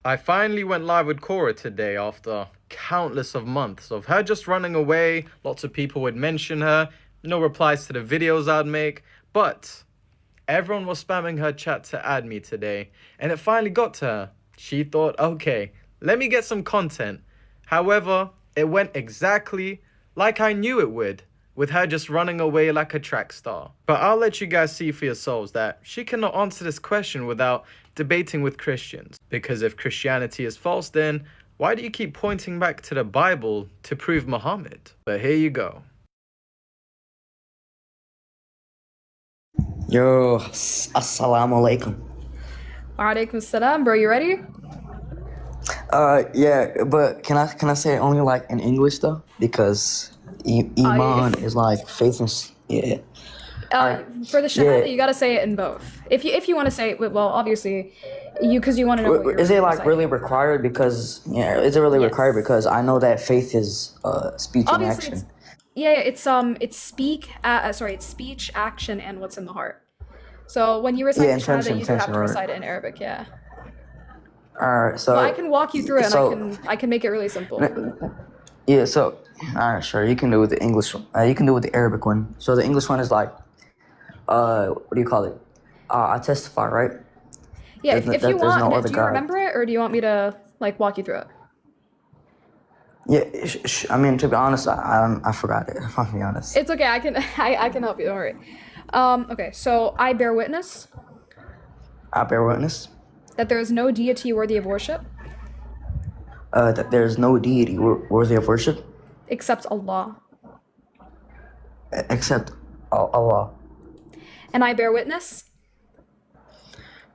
I finally went live with Kora today after countless of months of her just running away. Lots of people would mention her, no replies to the videos I'd make, but everyone was spamming her chat to add me today, and it finally got to her. She thought, okay, let me get some content. However, it went exactly like I knew it would, with her just running away like a track star. But I'll let you guys see for yourselves that she cannot answer this question without debating with Christians. Because if Christianity is false, then why do you keep pointing back to the Bible to prove Muhammad? But here you go. Yo, assalamu alaikum. Alaikum salam, bro. You ready? Yeah, but can I say it only like in English though? Because Iman is like faith and yeah. For the Shahada, Yeah. you gotta say it in both. If you want to say it, well, obviously, because you want to know. What Is you're it like reciting. really required? Because is it really Yes. required? Because I know that faith is speech and Obviously, action. it's speech, action, and what's in the heart. So when you recite the Shahada, you do have to right. recite it in Arabic. Yeah. Alright, so Well, I can walk you through it, and so- I can make it really simple. Yeah, so alright, sure. You can do it with the English one. You can do it with the Arabic one. So the English one is like, what do you call it? I testify, right? Yeah. If you There's no want, other do you God. remember it, or do you want me to like walk you through it? Yeah, I mean, to be honest, I forgot it. If I'm being honest. It's okay. I can help you. Don't worry. Okay. So I bear witness I bear witness that there is no deity worthy of worship that there is no deity worthy of worship except Allah. except Allah, And I bear witness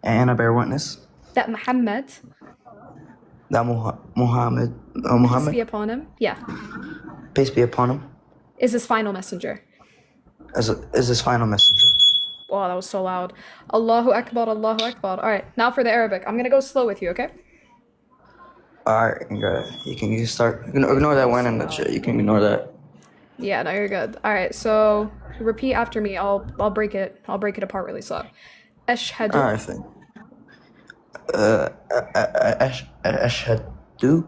and I bear witness that Muhammad, that Muhammad, peace be upon him, peace be upon him, is his final messenger. is his final messenger. Wow, that was so loud. Allahu Akbar, Allahu Akbar. All right, now for the Arabic. I'm gonna go slow with you, okay? All right, you can start. You can ignore that one in the chat. You can ignore that. Yeah, no, you're good. All right, so repeat after me. I'll break it. I'll break it apart really slow. Ashhadu All right, then. Ashhadu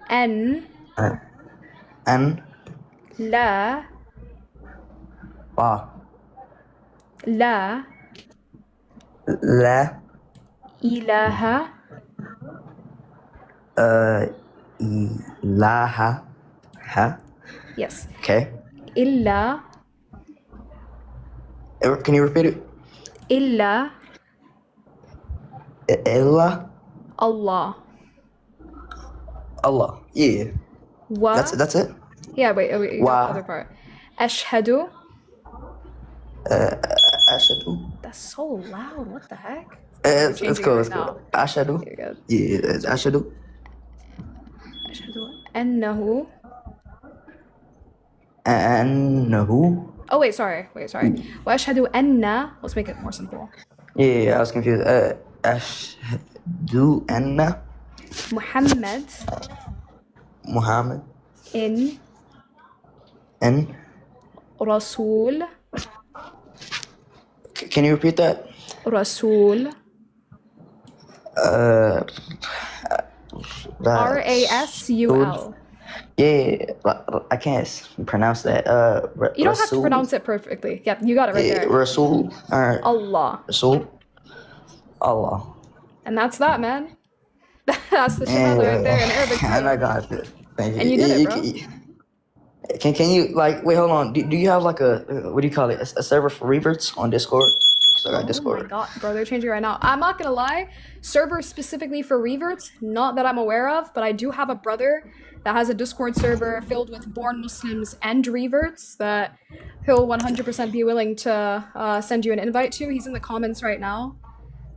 an an la la la la ilaha ilaha ha. yes Okay. illa Can you repeat it? illa Allah. Allah. Allah. Yeah. Wa That's it. yeah, wait, you got Wa. the other part. Ashhadu. Ashhadu. That's so loud. What the heck? It's changing cool. it It's right cool. Ashhadu. You're good. Yeah. It's Ashhadu. Ashhadu annahu. Annahu. Oh wait, sorry. Wa ashhadu anna. Let's make it more simple. Yeah. I was confused. Ashhadu anna Muhammad Muhammad in and Rasul. can you repeat that? Rasul. Rasul. Yeah, I can't pronounce that. You don't have to pronounce it perfectly. Yeah, you got it right there. Rasul. Alright. Allah. Rasul. Allah. And that's that, man. That's the Shahada right there in Arabic too. And I got it. Thank you. And you did it, bro. Can you like wait? Hold on. Do you have like a what do you call it? A server for reverts on Discord? Cause I got Oh Discord. my god, bro, they're changing right now. I'm not gonna lie, servers specifically for reverts, not that I'm aware of, but I do have a brother that has a Discord server filled with born Muslims and reverts that he'll 100% be willing to send you an invite to. He's in the comments right now.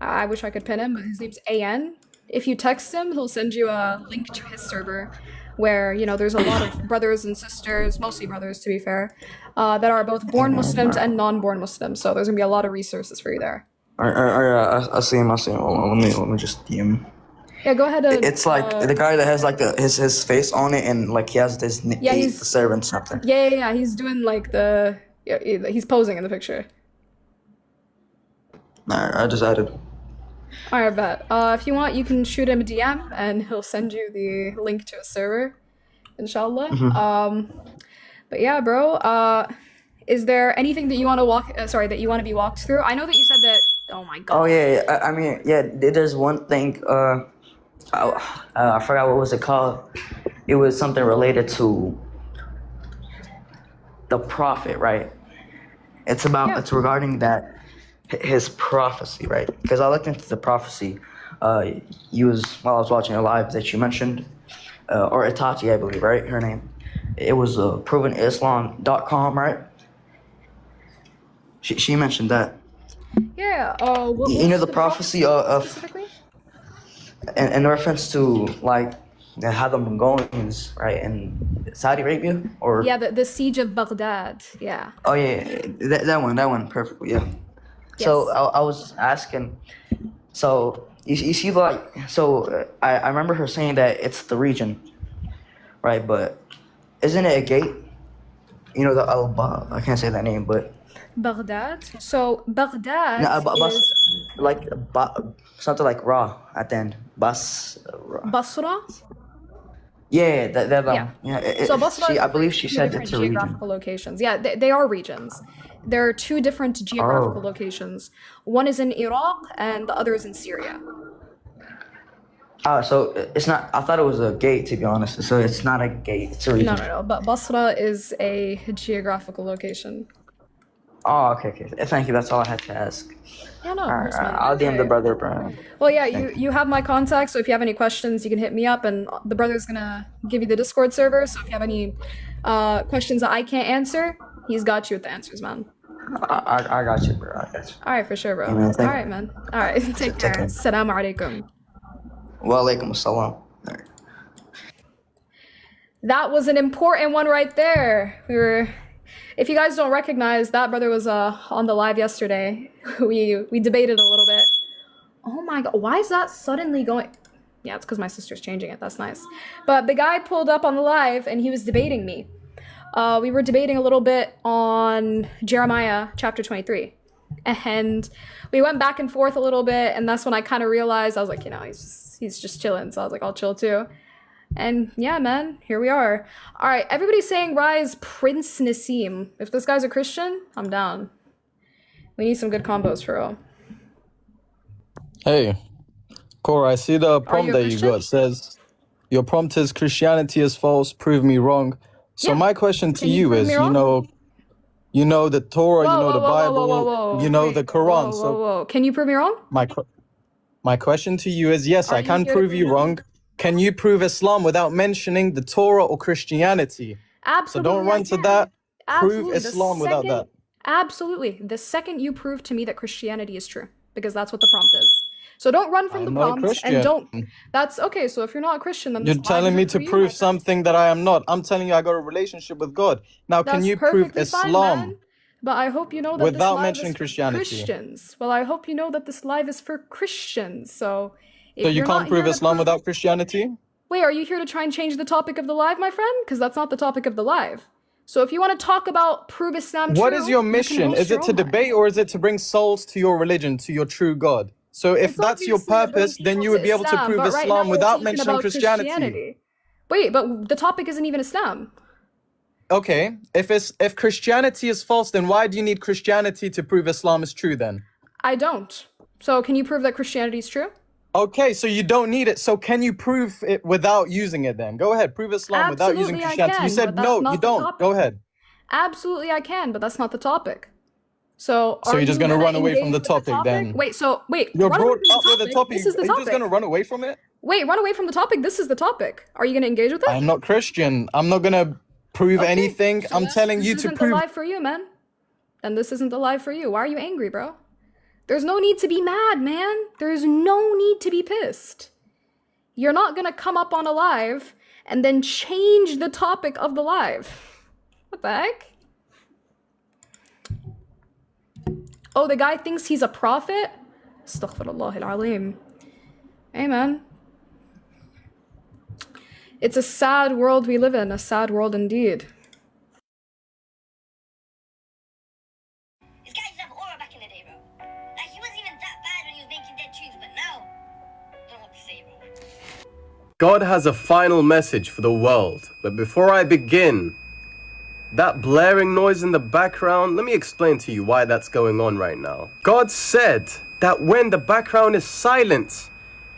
I wish I could pin him, but his name's AN. If you text him, he'll send you a link to his server where, you know, there's a lot of brothers and sisters, mostly brothers to be fair, that are both born Muslims and non-born Muslims. So there's gonna be a lot of resources for you there. Alright, I see him. Hold on, let me just DM. Yeah, go ahead and... It's like the guy that has like his face on it and like he has this he's servant something. Yeah, he's doing like the... Yeah, he's posing in the picture. Alright, I just added. Alright, bet. If you want, you can shoot him a DM and he'll send you the link to a server, inshallah. But yeah, bro. Is there anything that you want to that you want to be walked through? I know that you said that. Oh my god. Oh yeah, I mean, yeah. There's one thing. I forgot what was it called. It was something related to the prophet, right? It's about. Yeah. It's regarding that his prophecy, right? Because I looked into the prophecy. You was while I was watching a live that you mentioned, or Itachi, I believe, right? Her name. It was provenislam.com, right? She mentioned that. Yeah. You know the prophecy of specifically? in reference to like how the Mongolians, right, in Saudi Arabia, or Yeah, the siege of Baghdad. Yeah. oh yeah, that one perfectly, yeah. So Yes. I was asking, so you see like so I remember her saying that it's the region, right? But isn't it a gate? You know the I can't say that name, but Baghdad. So Baghdad no, bas, is like something like Ra at the end. Bas. Ra. Basra. Yeah, that Yeah. yeah. So Basra is I believe she two said different it's a region. geographical locations. Yeah, they are regions. There are two different geographical Oh. locations. One is in Iraq and the other is in Syria. Oh, so it's not. I thought it was a gate, to be honest. So it's not a gate. It's a region. No. But Basra is a geographical location. Oh, okay. Thank you. That's all I had to ask. Yeah, no, of All course, right, man. I'll DM the Alright. brother, bro. Well, yeah, Thank you have my contact, so if you have any questions, you can hit me up, and the brother's gonna give you the Discord server. So if you have any questions that I can't answer, he's got you with the answers, man. I got you, bro. I got you. All right, for sure, bro. Yeah, man, All right, man. All right, take care. care. Assalamu alaikum. Wa alaikum assalam. All right. That was an important one right there. If you guys don't recognize, that brother was on the live yesterday. We debated a little bit. Oh my god, why is that suddenly going? Yeah, it's because my sister's changing it. That's nice. But the guy pulled up on the live and he was debating me. We were debating a little bit on Jeremiah chapter 23. And we went back and forth a little bit, and that's when I kind of realized, I was like, he's just chilling. So I was like, I'll chill too. And yeah, man, here we are. All right, everybody's saying rise Prince Nassim. If this guy's a Christian, I'm down. We need some good combos for real. Hey, Kora, I see the prompt you a that you Christian? got. It says, your prompt is Christianity is false, prove me wrong. So Yeah. my question to Can you you prove is, me wrong? you know the Torah, you know the Whoa, Bible, you know wait, the Quran. whoa. Can you prove me wrong? My question to you is, yes, Are I you can here to prove prove you me wrong. Can you prove Islam without mentioning the Torah or Christianity? Absolutely. So don't run I to can. that. Absolutely. Prove Islam without that. Absolutely. The second you prove to me that Christianity is true, because that's what the prompt is. So don't run from I'm the not a prompt Christian. and don't. That's okay. So if you're not a Christian, then You're this live telling me isn't to for you, my prove friend. something that I am not. I'm telling you I got a relationship with God. Now, can That's you prove perfectly fine, Islam man. But I hope you know that without this live mentioning is for Christianity? Christians. Well, I hope you know that this live is for Christians. So if So you you're can't not prove here to Islam prove... without Christianity? Wait, are you here to try and change the topic of the live, my friend? Because that's not the topic of the live. So if you want to talk about prove Islam What true, is your you can mission? host Is your it to own live. debate or is it to bring souls to your religion, to your true God? So if It's that's your obviously to bring purpose, then people you to would be able to Islam, prove but right now Islam we're without talking mentioning about Christianity. Wait, but the topic isn't even Islam. Okay, if Christianity is false, then why do you need Christianity to prove Islam is true then? I don't. So can you prove that Christianity is true? Okay, so you don't need it. So can you prove it without using it then? Go ahead, prove Islam without using Absolutely I Christianity. You can, said but that's no, not you the don't. topic. Go ahead. Absolutely I can, but that's not the topic. So So are you're just you gonna run away from engage the with topic then? Wait, You're run away brought from up with a topic. This is the Are you just topic. gonna run away from it? Wait, run away from the topic. This is the topic. Are you gonna engage with it? I'm not Christian. I'm not gonna prove Okay, anything. so I'm telling you this to isn't prove. the live for you, man. And this isn't the live for you. Why are you angry, bro? There's no need to be mad, man. There's no need to be pissed. You're not gonna come up on a live and then change the topic of the live. What the heck? Oh, the guy thinks he's a prophet? Astaghfirullah al-Azim. Hey, man. It's a sad world we live in, a sad world indeed. This guy used to have aura back in the day, bro. Like, he wasn't even that bad when he was making dead tunes, but now God has a final message for the world. But before I begin, that blaring noise in the background, let me explain to you why that's going on right now. God said that when the background is silent,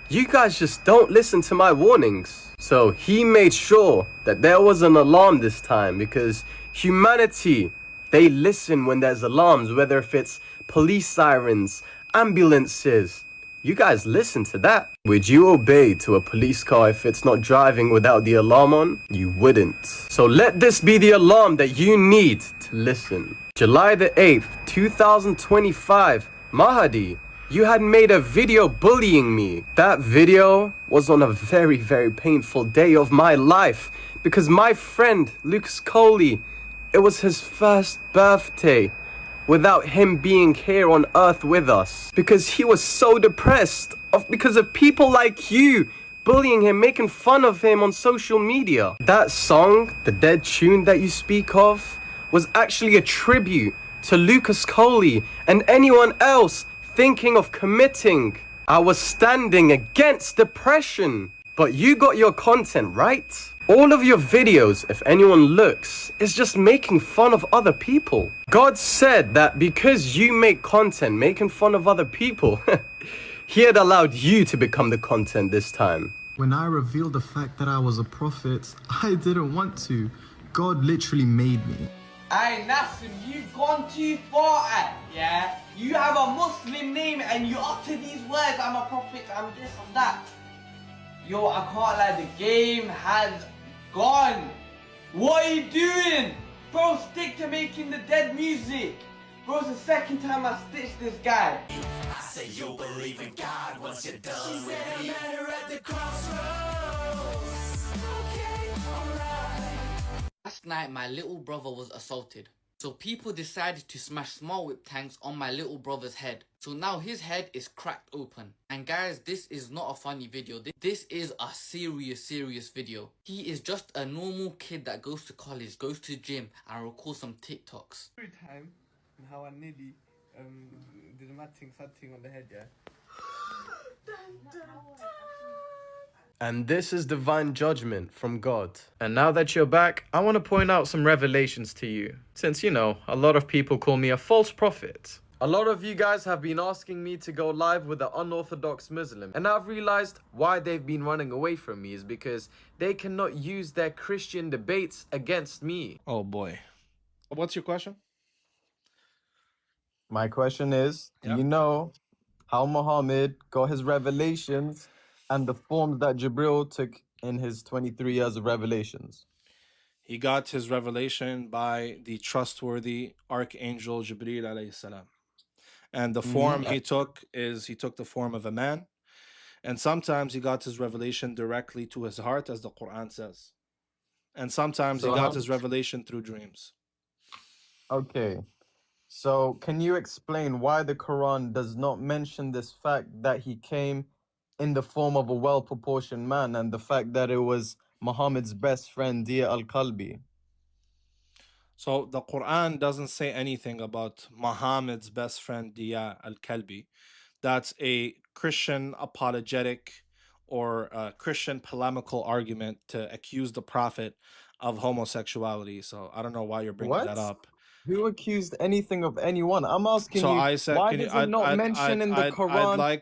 you guys just don't listen to my warnings. So he made sure that there was an alarm this time, because humanity, they listen when there's alarms, whether if it's police sirens, ambulances. You guys listen to that. Would you obey to a police car if it's not driving without the alarm on? You wouldn't. So let this be the alarm that you need to listen. July the 8th, 2025, Mahdi, you had made a video bullying me. That video was on a very, very painful day of my life, because my friend, Lucas Coley, it was his first birthday without him being here on earth with us, because he was so depressed because of people like you bullying him, making fun of him on social media. That song, the Dead Tune that you speak of, was actually a tribute to Lucas Coley and anyone else thinking of committing. I was standing against depression. But you got your content right. All of your videos, if anyone looks, is just making fun of other people. God said that because you make content making fun of other people, he had allowed you to become the content this time. When I revealed the fact that I was a prophet, I didn't want to. God literally made me. Aye, Nassim, you've gone too far, yeah? You have a Muslim name and you utter these words, I'm a prophet, I'm this, I'm that. Yo, I can't lie, the game has gone. What are you doing? Bro, stick to making the dead music. Bro, it's the second time I stitched this guy. I say you'll believe in God once you're done with me. Met her at the crossroads. Okay, alright. Last night, my little brother was assaulted. So people decided to smash small whip tanks on my little brother's head. So now his head is cracked open. And guys, this is not a funny video. This is a serious video. He is just a normal kid that goes to college, goes to gym, and records some TikToks. Every time, how I nearly did a mad thing on the head, yeah? And this is divine judgment from God. And now that you're back, I want to point out some revelations to you. Since, you know, a lot of people call me a false prophet. A lot of you guys have been asking me to go live with an unorthodox Muslim. And I've realized why they've been running away from me is because they cannot use their Christian debates against me. Oh boy. What's your question? My question is, do you know how Muhammad got his revelations and the forms that Gabriel took in his 23 years of revelations? He got his revelation by the trustworthy Archangel Gabriel alayhi salam. And the form he took the form of a man. And sometimes he got his revelation directly to his heart, as the Quran says. And sometimes he got his revelation through dreams. Okay. So can you explain why the Quran does not mention this fact that he came in the form of a well-proportioned man, and the fact that it was Muhammad's best friend, Dia al-Kalbi? So the Quran doesn't say anything about Muhammad's best friend, Dia al-Kalbi. That's a Christian apologetic or a Christian polemical argument to accuse the Prophet of homosexuality. So I don't know why you're bringing that up. Who accused anything of anyone? I'm asking So you, I said, why does it not mention in the Quran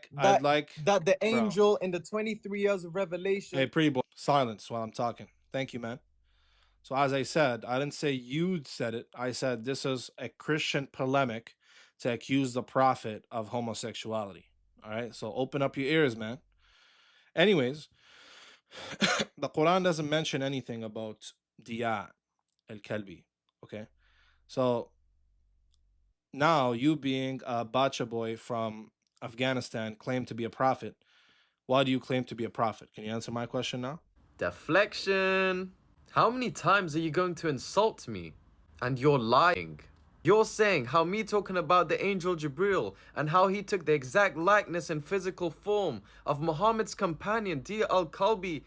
that the angel in the 23 years of revelation... Hey, pretty boy, silence while I'm talking. Thank you, man. So as I said, I didn't say you said it. I said this is a Christian polemic to accuse the Prophet of homosexuality. All right, so open up your ears, man. Anyways, the Quran doesn't mention anything about Diya al-Kalbi, okay? So now you being a Bacha boy from Afghanistan claim to be a prophet. Why do you claim to be a prophet? Can you answer my question now? Deflection. How many times are you going to insult me? And you're lying. You're saying how me talking about the angel Gabriel and how he took the exact likeness and physical form of Muhammad's companion Dia al-Kalbi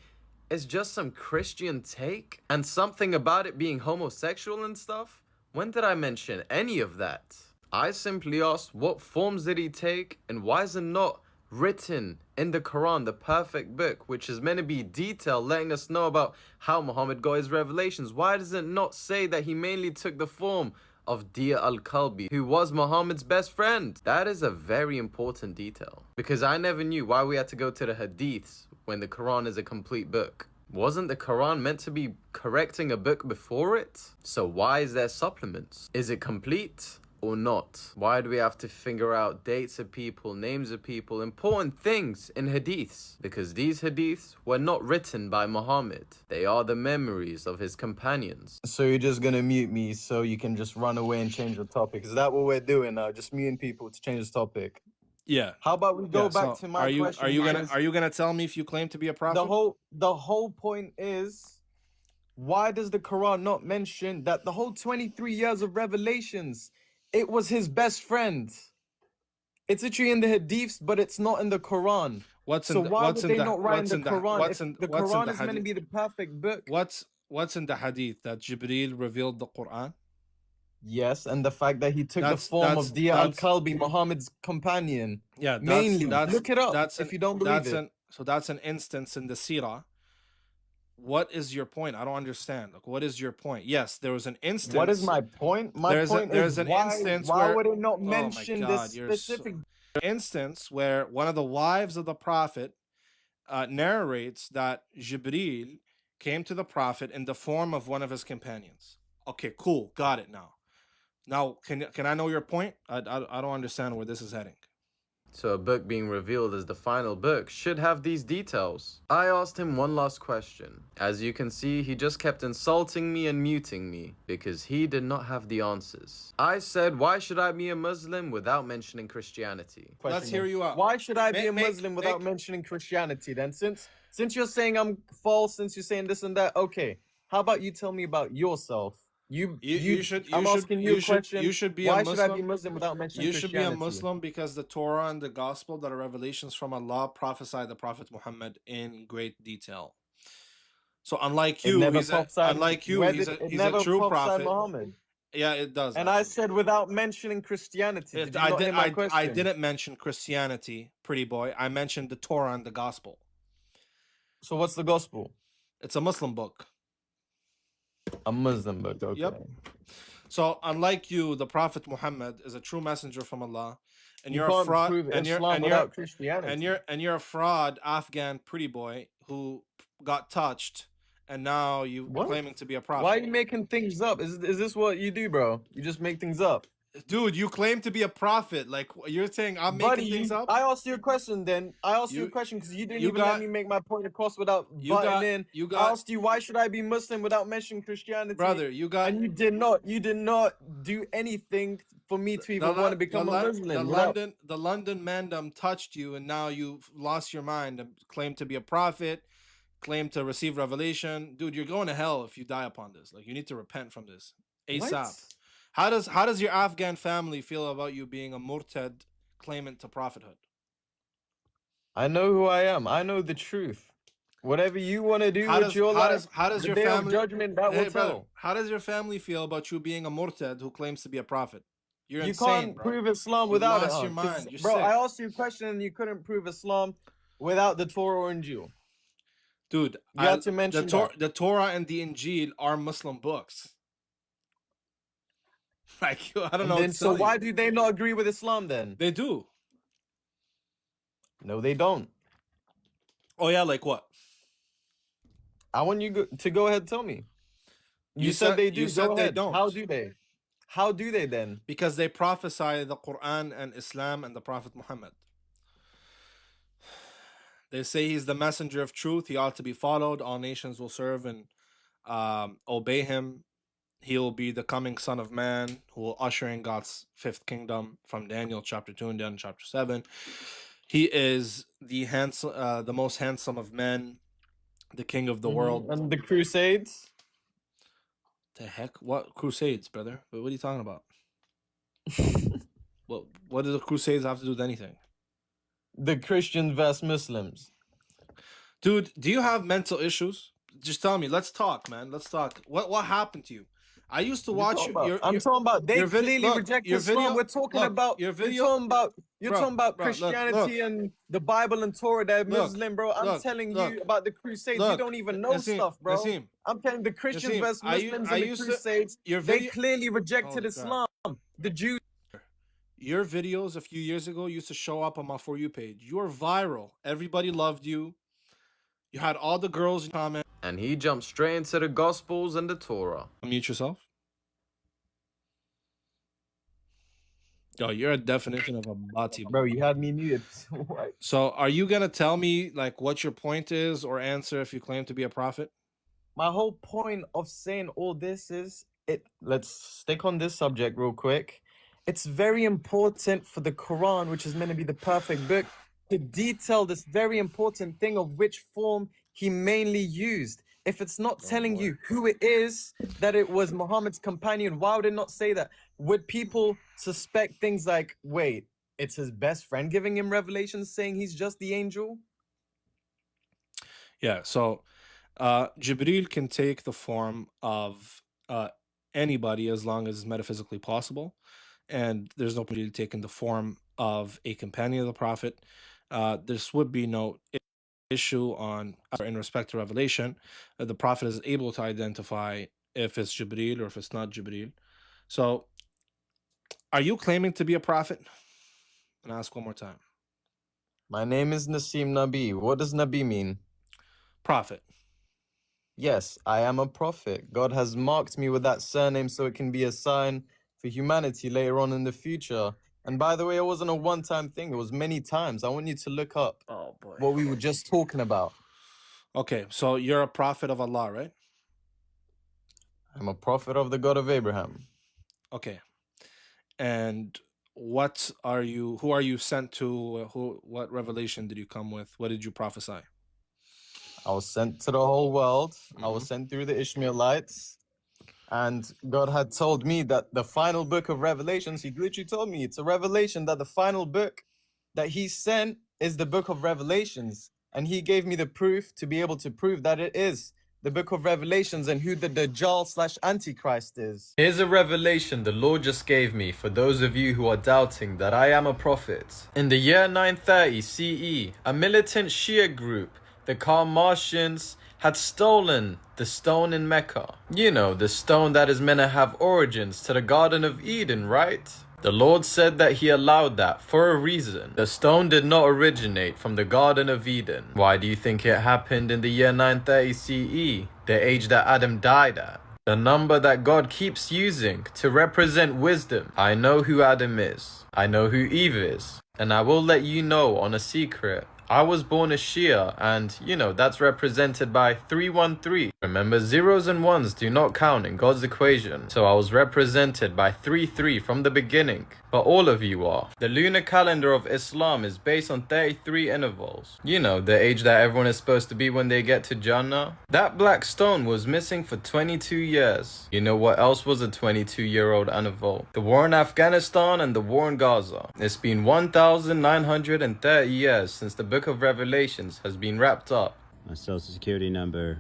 is just some Christian take? And something about it being homosexual and stuff? When did I mention any of that? I simply asked what forms did he take and why is it not written in the Quran, the perfect book, which is meant to be detailed, letting us know about how Muhammad got his revelations, why does it not say that he mainly took the form of Dia al-Kalbi, who was Muhammad's best friend? That is a very important detail, because I never knew why we had to go to the Hadiths when the Quran is a complete book. Wasn't the Quran meant to be correcting a book before it? So why is there supplements? Is it complete or not? Why do we have to figure out dates of people, names of people, important things in hadiths? Because these hadiths were not written by Muhammad. They are the memories of his companions. So you're just gonna mute me so you can just run away and change the topic? Is that what we're doing now? Just muting people to change the topic? Yeah. How about we go back so to my question? Are you gonna tell me if you claim to be a prophet? The whole point is, why does the Quran not mention that the whole 23 years of revelations, it was his best friend? It's literally in the hadiths, but it's not in the Quran. Why would they not write in the Quran? If the Quran is meant to be the perfect book. What's in the hadith? That Gabriel revealed the Quran? Yes, and the fact that he took the form of Dia al-Kalbi, Muhammad's companion. Yeah, mainly. Look it up if you don't believe it. So that's an instance in the seerah. What is your point? I don't understand. Like, what is your point? Yes, there was an instance. What is my point? My point is why would it not mention this specific instance where one of the wives of the Prophet narrates that Jibreel came to the Prophet in the form of one of his companions? Okay, cool. Got it now. Now, can I know your point? I don't understand where this is heading. So a book being revealed as the final book should have these details. I asked him one last question. As you can see, he just kept insulting me and muting me because he did not have the answers. I said, why should I be a Muslim without mentioning Christianity? Let's hear you out. Why should I be a Muslim without mentioning Christianity then? Since you're saying I'm false, since you're saying this and that, okay. How about you tell me about yourself? I'm asking you a question. You should be why a Muslim. should I be Muslim without mentioning You should be Christianity? a Muslim because the Torah and the Gospel that are revelations from Allah prophesy the Prophet Muhammad in great detail. So unlike you, he's a true prophet. Muhammad. Yeah, it does. And I said without mentioning Christianity. I didn't mention Christianity, pretty boy. I mentioned the Torah and the Gospel. So what's the Gospel? It's a Muslim book. A Muslim book, okay. Yep. So unlike you, the Prophet Muhammad is a true messenger from Allah, and you're a fraud. And you're a fraud Afghan pretty boy who got touched, and now you're claiming to be a prophet. Why are you making things up? Is this what you do, bro? You just make things up. Dude, you claim to be a prophet. Like, you're saying I'm making things up? I asked you a question then. I asked you a question because you didn't even let me make my point across without butting in. I asked you, why should I be Muslim without mentioning Christianity? Brother, and you did not do anything for me to even want to become a Muslim. The London mandem touched you, and now you've lost your mind and claim to be a prophet, claim to receive revelation. Dude, you're going to hell if you die upon this. Like, you need to repent from this ASAP. What? How does your Afghan family feel about you being a murtad claimant to prophethood? I know who I am. I know the truth. Whatever you want to do with your life, how does your day family of judgment that will tell. How does your family feel about you being a murtad who claims to be a prophet? You're you insane, can't bro. prove Islam without lost it. Your mind. You're bro, sick. I asked you a question and you couldn't prove Islam without the Torah or Injil. Dude, you had to mention the Torah and the Injil are Muslim books. Like, I don't know. So why do they not agree with Islam then? They do. No, they don't. Oh yeah, like what? I want you to go ahead and tell me. You said they do. You said they don't. How do they? How do they then? Because they prophesy the Quran and Islam and the Prophet Muhammad. They say he's the messenger of truth. He ought to be followed. All nations will serve and obey him. He will be the coming Son of Man who will usher in God's fifth kingdom from Daniel chapter 2 and Daniel chapter 7. He is the most handsome of men, the king of the world. And the Crusades? The heck? What Crusades, brother? What are you talking about? What do the Crusades have to do with anything? The Christians versus Muslims. Dude, do you have mental issues? Just tell me. Let's talk, man. Let's talk. What happened to you? I used to You watch talking about? your I'm talking about they your vid- clearly look, reject your Islam. video. We're talking Look, about your you're video. talking about you're Bro, talking about bro, look, Christianity and the Bible and Torah. They're look, Muslim, bro. I'm look, telling look, you about the Crusades. You look, don't even know Naseem, stuff, bro. Naseem, I'm telling the Christians Naseem, versus Muslims I and the used to Crusades. your They video. clearly rejected Holy crap. Islam. The Jews. Your videos a few years ago used to show up on my For You page. You were viral. Everybody loved you. You had all the girls comment. And he jumped straight into the Gospels and the Torah. Unmute yourself. Yo, you're a definition of a bati. Bro, you had me muted. What? So are you gonna tell me like what your point is or answer if you claim to be a prophet? My whole point of saying all this is let's stick on this subject real quick. It's very important for the Quran, which is meant to be the perfect book, to detail this very important thing of which form he mainly used. If it's not telling you who it is, that it was Muhammad's companion, why would it not say that? Would people suspect things like, wait, it's his best friend giving him revelations saying he's just the angel? Yeah, so Jibril can take the form of anybody as long as it's metaphysically possible. And there's no Jibril taking the form of a companion of the Prophet. This would be no issue on in respect to revelation. The Prophet is able to identify if it's Jibril or if it's not Jibril. So are you claiming to be a prophet? And ask one more time. My name is Naseem Nabi. What does Nabi mean? Prophet. Yes, I am a prophet. God has marked me with that surname so it can be a sign for humanity later on in the future. And by the way, it wasn't a one-time thing. It was many times. I want you to look up what we were just talking about. Okay, so you're a prophet of Allah, right? I'm a prophet of the God of Abraham. Okay. And what are you, who are you sent to? What revelation did you come with? What did you prophesy? I was sent to the whole world. I was sent through the Ishmaelites. And God had told me that the final book of Revelations, he literally told me it's a revelation that the final book that he sent is the book of Revelations. And he gave me the proof to be able to prove that it is the book of Revelations and who the Dajjal/Antichrist is. Here's a revelation the Lord just gave me for those of you who are doubting that I am a prophet. In the year 930 CE, a militant Shia group, the Karmatians, had stolen the stone in Mecca. You know, the stone that is meant to have origins to the Garden of Eden, right? The Lord said that he allowed that for a reason. The stone did not originate from the Garden of Eden. Why do you think it happened in the year 930 CE, the age that Adam died at? The number that God keeps using to represent wisdom. I know who Adam is. I know who Eve is. And I will let you know on a secret. I was born a Shia, and, you know, that's represented by 313. Remember, zeros and ones do not count in God's equation. So I was represented by 33 from the beginning. But all of you are. The lunar calendar of Islam is based on 33 intervals. You know, the age that everyone is supposed to be when they get to Jannah. That black stone was missing for 22 years. You know what else was a 22-year-old interval? The war in Afghanistan and the war in Gaza. It's been 1,930 years since the Book of Revelations has been wrapped up. My social security number,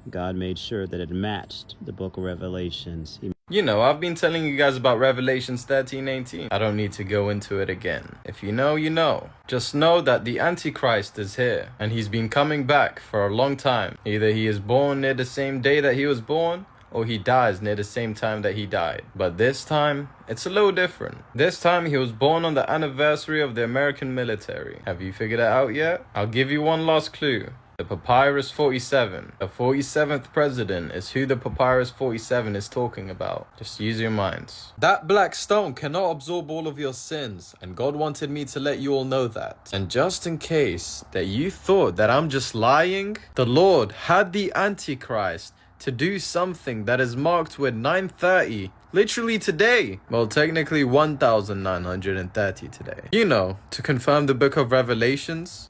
God made sure that it matched the book of Revelations. You know, I've been telling you guys about Revelations 13:18. I don't need to go into it again. If you know, you know. Just know that the Antichrist is here, and he's been coming back for a long time. Either he is born near the same day that he was born, or he dies near the same time that he died. But this time, it's a little different. This time, he was born on the anniversary of the American military. Have you figured it out yet? I'll give you one last clue. The Papyrus 47. The 47th president is who the Papyrus 47 is talking about. Just use your minds. That black stone cannot absorb all of your sins, and God wanted me to let you all know that. And just in case that you thought that I'm just lying, the Lord had the Antichrist to do something that is marked with 930 literally today. Well, technically 1,930 today. You know, to confirm the book of Revelations,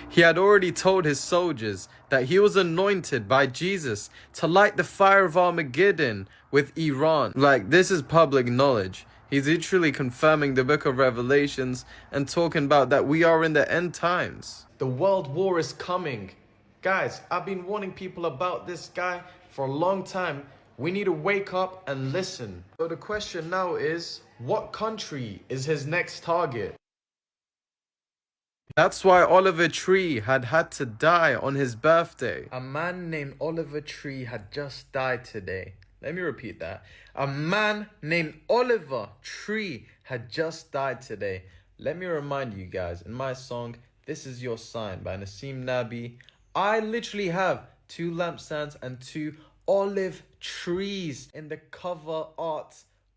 he had already told his soldiers that he was anointed by Jesus to light the fire of Armageddon with Iran. Like, this is public knowledge. He's literally confirming the book of Revelations and talking about that we are in the end times. The world war is coming. Guys, I've been warning people about this guy for a long time. We need to wake up and listen. So the question now is, what country is his next target? That's why Oliver Tree had to die on his birthday. A man named Oliver Tree had just died today. Let me repeat that. A man named Oliver Tree had just died today. Let me remind you guys, in my song, This Is Your Sign by Naseem Nabi, I literally have 2 lampstands and 2 olive trees in the cover art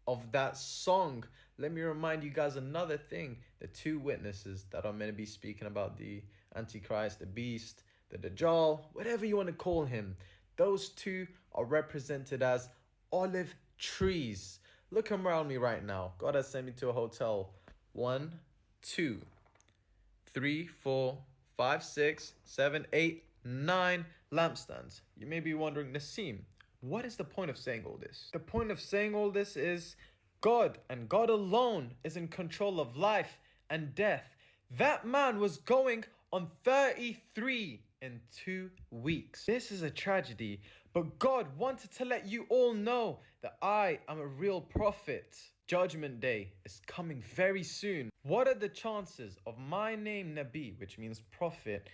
of that song. Let me remind you guys another thing. The 2 witnesses that I'm going to be speaking about, the antichrist, the beast, the Dajjal, whatever you want to call him, those 2 are represented as olive trees. Look around me right now. God has sent me to a hotel. 1, 2, 3, 4, 5, 6, 7, 8, 9 lampstands. You may be wondering, Naseem, what is the point of saying all this? The point of saying all this is God and God alone is in control of life and death. That man was going on 33 in 2 weeks. This is a tragedy, but God wanted to let you all know that I am a real prophet. Judgment Day is coming very soon. What are the chances of my name Nabi, which means prophet,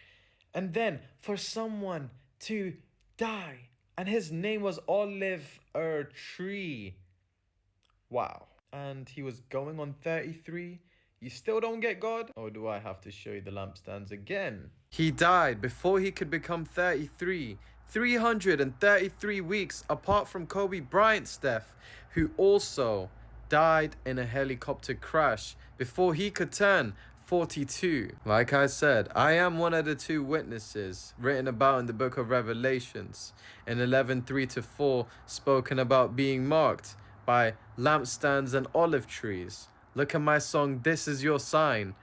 and then for someone to die and his name was Olive Tree? Wow. And he was going on 33. You still don't get God? Or do I have to show you the lampstands again? He died before he could become 33. 333 weeks apart from Kobe Bryant's death, who also died in a helicopter crash before he could turn 42. Like I said, I am one of the 2 witnesses written about in the book of Revelations. In 11:3-4, spoken about being marked by lampstands and olive trees. Look at my song, This Is Your Sign.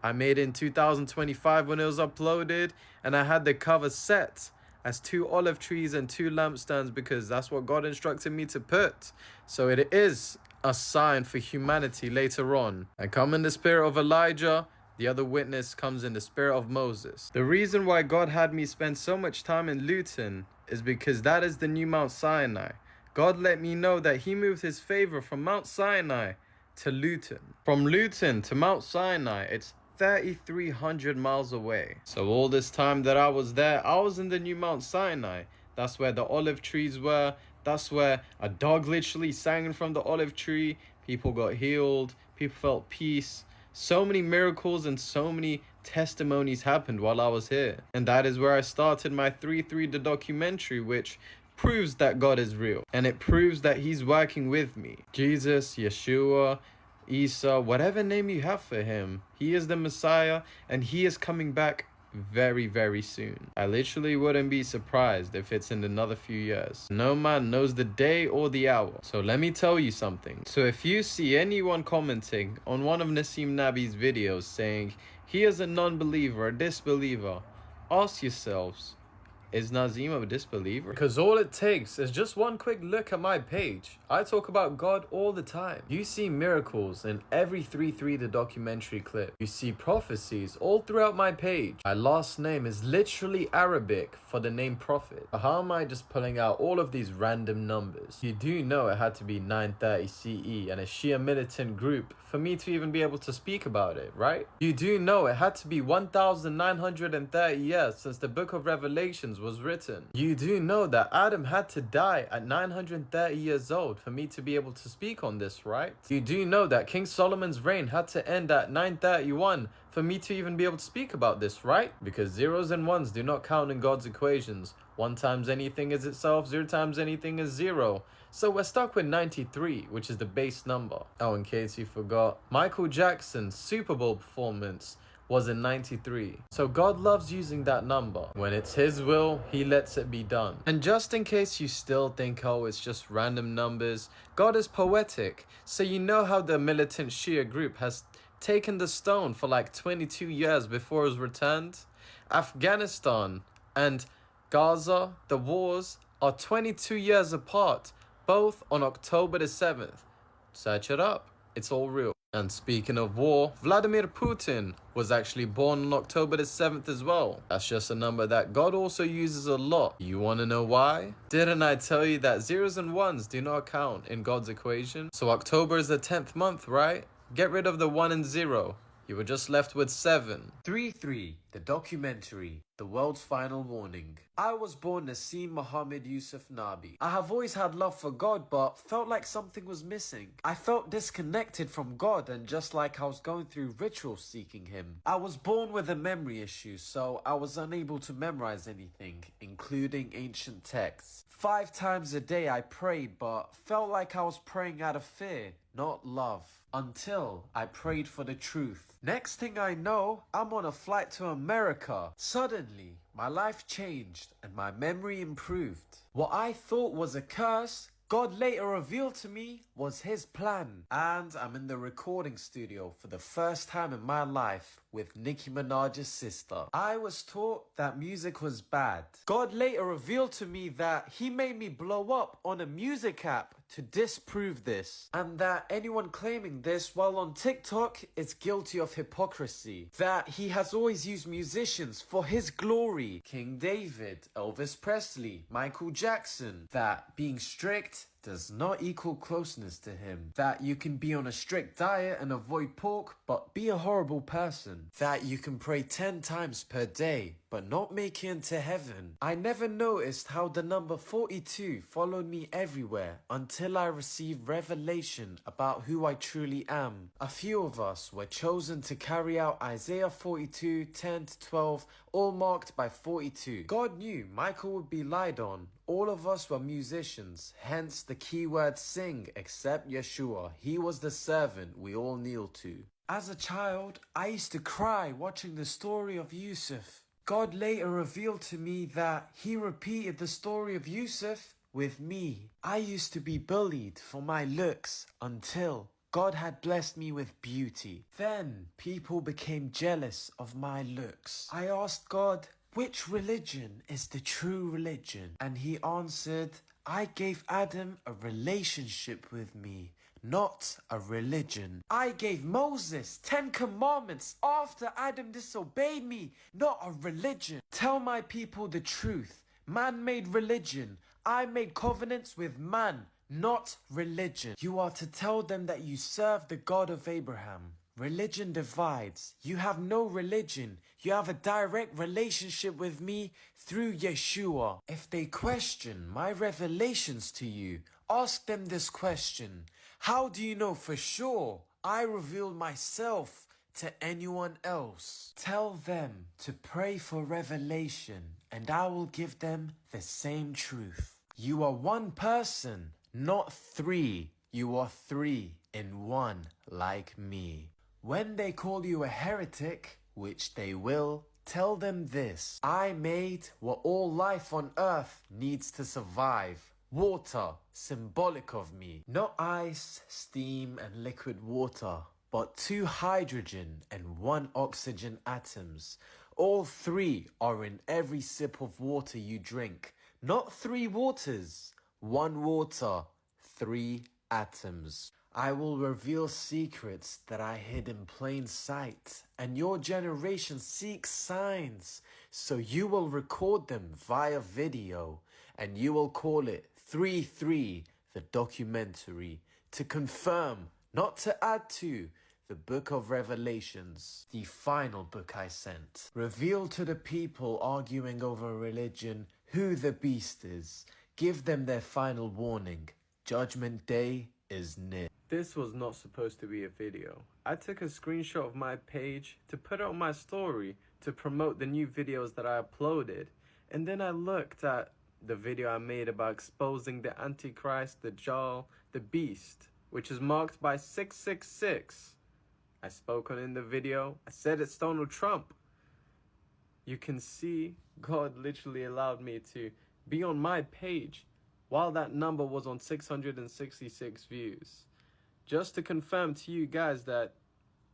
I made it in 2025 when it was uploaded, and I had the cover set as 2 olive trees and 2 lampstands because that's what God instructed me to put. So it is a sign for humanity later on. I come in the spirit of Elijah. The other witness comes in the spirit of Moses. The reason why God had me spend so much time in Luton is because that is the new Mount Sinai. God let me know that he moved his favor from Mount Sinai to Luton. From Luton to Mount Sinai, it's 3,300 miles away. So all this time that I was there, I was in the new Mount Sinai. That's where the olive trees were. That's where a dog literally sang from the olive tree. People got healed. People felt peace. So many miracles and so many testimonies happened while I was here. And that is where I started my 3-3 the documentary, which proves that God is real. And it proves that he's working with me. Jesus, Yeshua, Isa, whatever name you have for him, he is the Messiah and he is coming back very, very soon. I literally wouldn't be surprised if it's in another few years. No man knows the day or the hour. So let me tell you something. So if you see anyone commenting on one of Naseem Nabi's videos saying he is a non-believer, a disbeliever, ask yourselves, is Naseem a disbeliever? Because all it takes is just one quick look at my page. I talk about God all the time. You see miracles in every 3-3 the documentary clip. You see prophecies all throughout my page. My last name is literally Arabic for the name prophet. How am I just pulling out all of these random numbers? You do know it had to be 930 CE and a Shia militant group for me to even be able to speak about it, right? You do know it had to be 1,930 years since the book of Revelations was written. You do know that Adam had to die at 930 years old for me to be able to speak on this, right? You do know that King Solomon's reign had to end at 931 for me to even be able to speak about this, right? Because zeros and ones do not count in God's equations. 1 times anything is itself, 0 times anything is 0. So we're stuck with 93, which is the base number. Oh, in case you forgot, Michael Jackson's Super Bowl performance was in 93. So God loves using that number. When it's his will, he lets it be done. And just in case you still think, oh, it's just random numbers, God is poetic. So you know how the militant Shia group has taken the stone for like 22 years before it was returned? Afghanistan and Gaza, the wars, are 22 years apart, both on October the 7th. Search it up. It's all real. And speaking of war, Vladimir Putin was actually born on October the 7th as well. That's just a number that God also uses a lot. You want to know why? Didn't I tell you that zeros and ones do not count in God's equation? So October is the 10th month, right? Get rid of the 1 and 0. You were just left with 7. 3-3, the documentary, The World's Final Warning. I was born Nassim Muhammad Yusuf Nabi. I have always had love for God, but felt like something was missing. I felt disconnected from God, and just like I was going through ritual seeking Him. I was born with a memory issue, so I was unable to memorize anything, including ancient texts. 5 times a day I prayed, but felt like I was praying out of fear, not love. Until I prayed for the truth. Next thing I know, I'm on a flight to America. Suddenly, my life changed and my memory improved. What I thought was a curse, God later revealed to me was His plan. And I'm in the recording studio for the first time in my life with Nicki Minaj's sister. I was taught that music was bad. God later revealed to me that He made me blow up on a music app to disprove this, and that anyone claiming this while on TikTok is guilty of hypocrisy. That He has always used musicians for His glory. King David, Elvis Presley, Michael Jackson. That being strict does not equal closeness to Him. That you can be on a strict diet and avoid pork, but be a horrible person. That you can pray 10 times per day, but not make it into heaven. I never noticed how the number 42 followed me everywhere until I received revelation about who I truly am. A few of us were chosen to carry out Isaiah 42, 10 to 12, all marked by 42. God knew Michael would be lied on. All of us were musicians, hence the keyword sing, except Yeshua. He was the servant we all kneel to. As a child, I used to cry watching the story of Yusuf. God later revealed to me that He repeated the story of Yusuf with me. I used to be bullied for my looks until God had blessed me with beauty. Then people became jealous of my looks. I asked God, which religion is the true religion? And He answered, I gave Adam a relationship with me, not a religion. I gave Moses 10 commandments after Adam disobeyed me, not a religion. Tell my people the truth. Man made religion. I made covenants with man, not religion. You are to tell them that you serve the God of Abraham. Religion divides. You have no religion. You have a direct relationship with me through Yeshua. If they question my revelations to you, ask them this question. How do you know for sure I revealed myself to anyone else? Tell them to pray for revelation, and I will give them the same truth. You are one person, not 3. You are 3 in 1, like me. When they call you a heretic, which they will, tell them this. I made what all life on earth needs to survive. Water, symbolic of me. Not ice, steam, and liquid water, but 2 hydrogen and 1 oxygen atoms. All 3 are in every sip of water you drink. Not 3 waters, 1 water, 3 atoms. I will reveal secrets that I hid in plain sight, and your generation seeks signs, so you will record them via video, and you will call it 3-3, the documentary, to confirm, not to add to, the book of Revelations, the final book I sent. Reveal to the people arguing over religion who the beast is. Give them their final warning. Judgment Day is near. This was not supposed to be a video. I took a screenshot of my page to put it on my story to promote the new videos that I uploaded. And then I looked at the video I made about exposing the antichrist, the Dajjal, the beast, which is marked by 666. I spoke on it in the video. I said it's Donald Trump. You can see God literally allowed me to be on my page while that number was on 666 views. Just to confirm to you guys that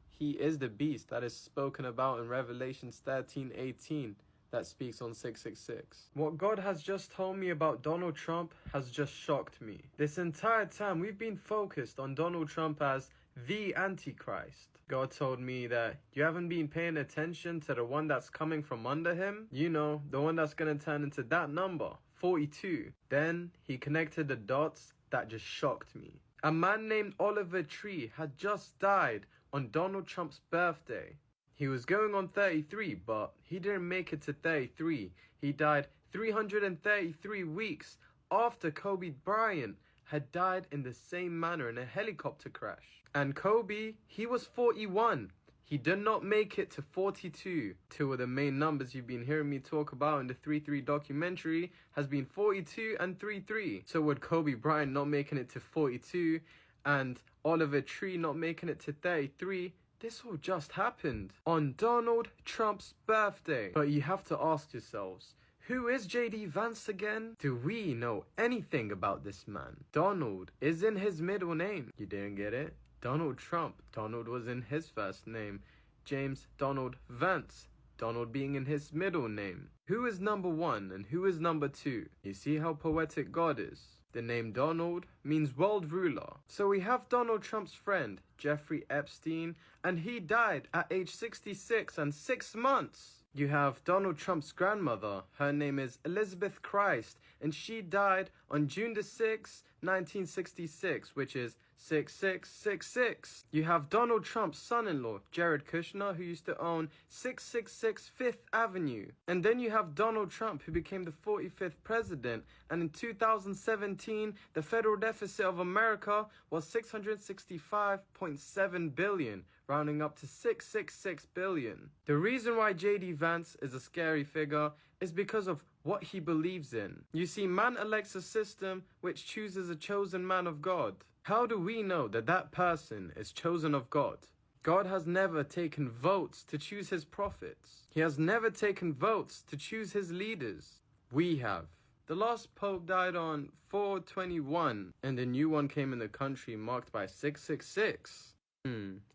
He is the beast that is spoken about in Revelations 13:18 that speaks on 666. What God has just told me about Donald Trump has just shocked me. This entire time we've been focused on Donald Trump as the antichrist. God told me that you haven't been paying attention to the one that's coming from under him. You know, the one that's gonna turn into that number, 42. Then he connected the dots that just shocked me. A man named Oliver Tree had just died on Donald Trump's birthday. He was going on 33, but he didn't make it to 33. He died 333 weeks after Kobe Bryant had died in the same manner in a helicopter crash. And Kobe, he was 41. He did not make it to 42. Two of the main numbers you've been hearing me talk about in the 3-3 documentary has been 42 and 3-3. So with Kobe Bryant not making it to 42 and Oliver Tree not making it to 33, this all just happened on Donald Trump's birthday. But you have to ask yourselves, who is JD Vance again? Do we know anything about this man? Donald is in his middle name. You didn't get it? Donald Trump. Donald was in his first name. James Donald Vance. Donald being in his middle name. Who is number 1 and who is number 2? You see how poetic God is? The name Donald means world ruler. So we have Donald Trump's friend, Jeffrey Epstein, and he died at age 66 and 6 months. You have Donald Trump's grandmother. Her name is Elizabeth Christ, and she died on June the 6th, 1966, which is 6666. You have Donald Trump's son-in-law, Jared Kushner, who used to own 666 Fifth Avenue. And then you have Donald Trump, who became the 45th president, and in 2017, the federal deficit of America was $665.7 billion, rounding up to 666 billion. The reason why JD Vance is a scary figure is because of what he believes in. You see, man elects a system which chooses a chosen man of God. How do we know that that person is chosen of God? God has never taken votes to choose his prophets. He has never taken votes to choose his leaders. We have. The last pope died on 4/21, and a new one came in the country marked by 666.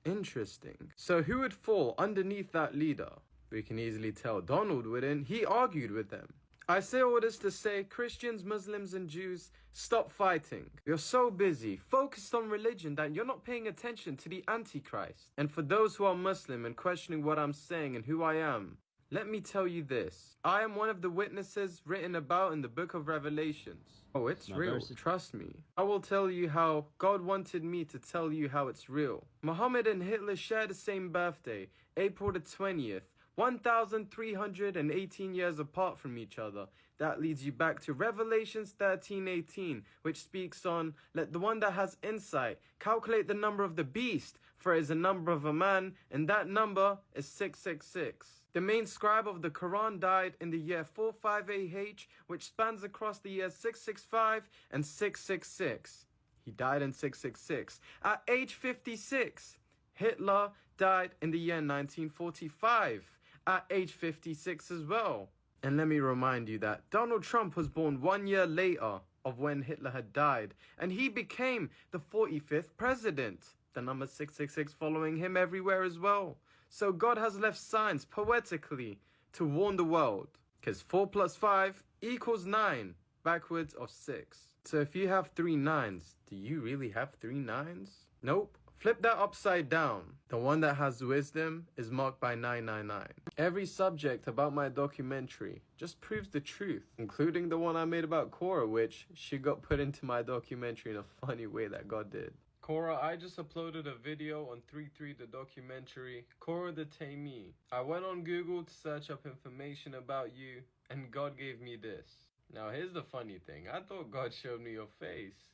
Interesting. So who would fall underneath that leader? We can easily tell Donald wouldn't. He argued with them. I say all this to say, Christians, Muslims, and Jews, stop fighting. You're so busy, focused on religion, that you're not paying attention to the Antichrist. And for those who are Muslim and questioning what I'm saying and who I am, let me tell you this. I am one of the witnesses written about in the book of Revelations. Oh, it's real. Trust me. I will tell you how God wanted me to tell you how it's real. Muhammad and Hitler share the same birthday, April the 20th. 1,318 years apart from each other. That leads you back to Revelations 13:18, which speaks on, let the one that has insight calculate the number of the beast, for it is a number of a man, and that number is 666. The main scribe of the Quran died in the year 45 AH, which spans across the years 665 and 666. He died in 666 at age 56. Hitler died in the year 1945. At age 56 as well. And let me remind you that Donald Trump was born 1 year later of when Hitler had died, and he became the 45th president. The number 666 following him everywhere as well. So God has left signs poetically to warn the world, because 4 + 5 = 9, backwards of 6. So if you have 3 9s, do you really have 3 9s? Nope. Flip that upside down. The one that has wisdom is marked by 999. Every subject about my documentary just proves the truth, including the one I made about Kora, which she got put into my documentary in a funny way that God did. Kora, I just uploaded a video on 3-3 the documentary, Kora the Taymi. I went on Google to search up information about you, and God gave me this. Now here's the funny thing. I thought God showed me your face,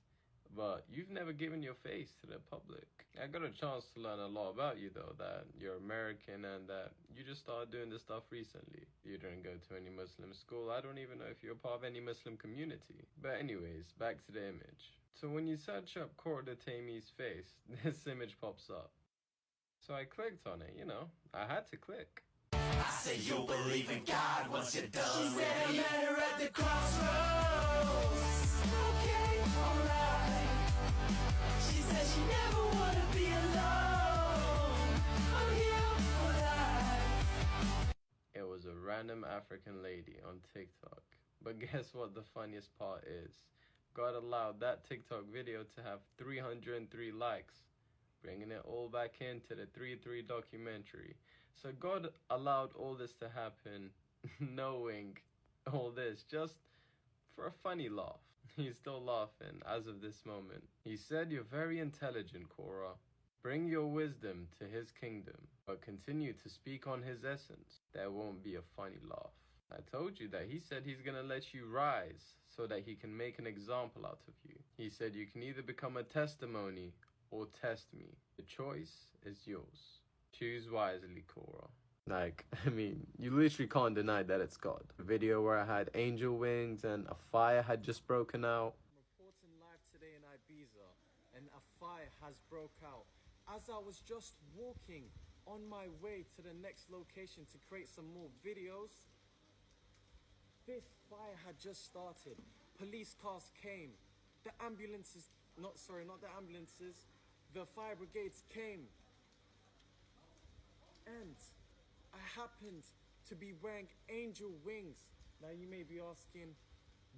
but you've never given your face to the public. I got a chance to learn a lot about you though, that you're American and that you just started doing this stuff recently. You didn't go to any Muslim school. I don't even know if you're part of any Muslim community. But anyways, back to the image. So when you search up Kora the Taymi's face, this image pops up. So I clicked on it, you know, I had to click. I say you'll believe in God once you're done. She said I met her at the crossroads. Okay, alright. She said she never wanna be alone. I'm here for life. It was a random African lady on TikTok. But guess what the funniest part is? God allowed that TikTok video to have 303 likes. bringing it all back into the 3-3 documentary. So God allowed all this to happen, knowing all this, just for a funny laugh. He's still laughing as of this moment. He said, "You're very intelligent, Korra. Bring your wisdom to his kingdom, but continue to speak on his essence. There won't be a funny laugh." I told you that he said he's gonna let you rise so that he can make an example out of you. He said you can either become a testimony or test me. The choice is yours. Choose wisely, Korra. Like, I mean, you literally can't deny that it's God. A video where I had angel wings and a fire had just broken out. I'm reporting live today in Ibiza, and a fire has broke out. As I was just walking on my way to the next location to create some more videos, this fire had just started. Police cars came. The ambulances, not the ambulances, the fire brigades came. And I happened to be wearing angel wings. Now you may be asking,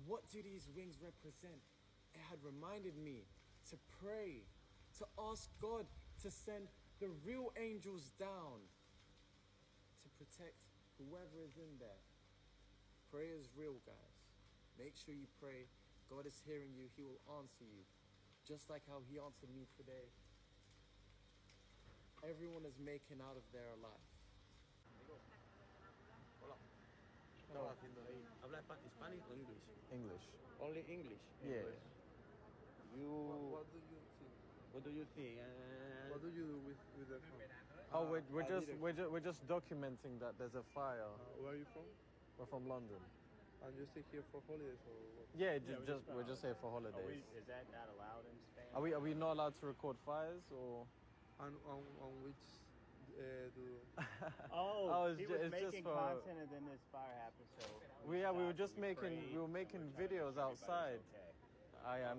what do these wings represent? It had reminded me to pray, to ask God to send the real angels down to protect whoever is in there. Prayer is real, guys. Make sure you pray. God is hearing you. He will answer you. Just like how he answered me today. Everyone is making out of there alive. ¿Habla Spanish o English? English. Only English. Yeah. What do you think? What do you think? What do you do with the phone? Oh, we're just documenting that there's a fire. Where are you from? We're from London. And you stay here for holidays or what? Yeah, we're just here for holidays. Is that not allowed in Spain? Are we not allowed to record fires or? And on which do? Oh, it's he ju- was it's just making for- content and then this fire happened, so... We were stopped just and making prayed. videos outside. Okay. I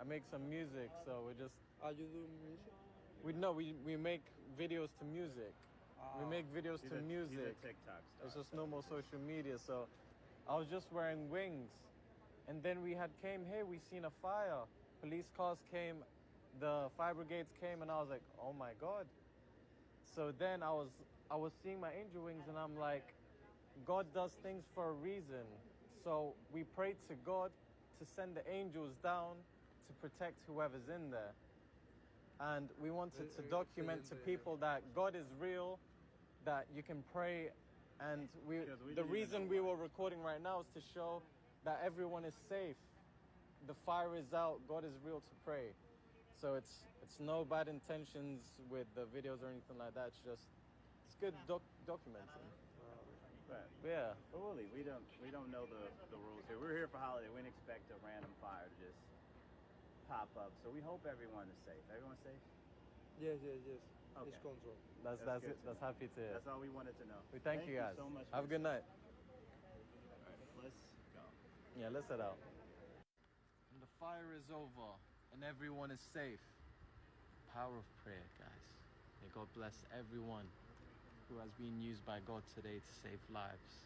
make some music, so we just Are you doing music? we make videos to music. We make videos These to are music. TikTok stuff. It's just no more social media. So I was just wearing wings, and then hey, we seen a fire. Police cars came, the fire brigades came, and I was like, oh my God. So then I was seeing my angel wings, and I'm like, God does things for a reason. So we prayed to God to send the angels down to protect whoever's in there. And we wanted to document to people that God is real, that you can pray. And the reason we were recording right now is to show that everyone is safe. The fire is out, God is real to pray. So it's no bad intentions with the videos or anything like that. It's good documenting. But Yeah. fully, we don't know the rules here. We're here for holiday. We didn't expect a random fire to just pop up. So we hope everyone is safe. Everyone's safe? Yes. Okay. It's control. That's good it. to That's know. happy to hear. That's all we wanted to know. We thank you guys. so much. Have a good night. All right, let's go. Yeah, let's head out. And the fire is over and everyone is safe. Power of prayer, guys. May God bless everyone who has been used by God today to save lives.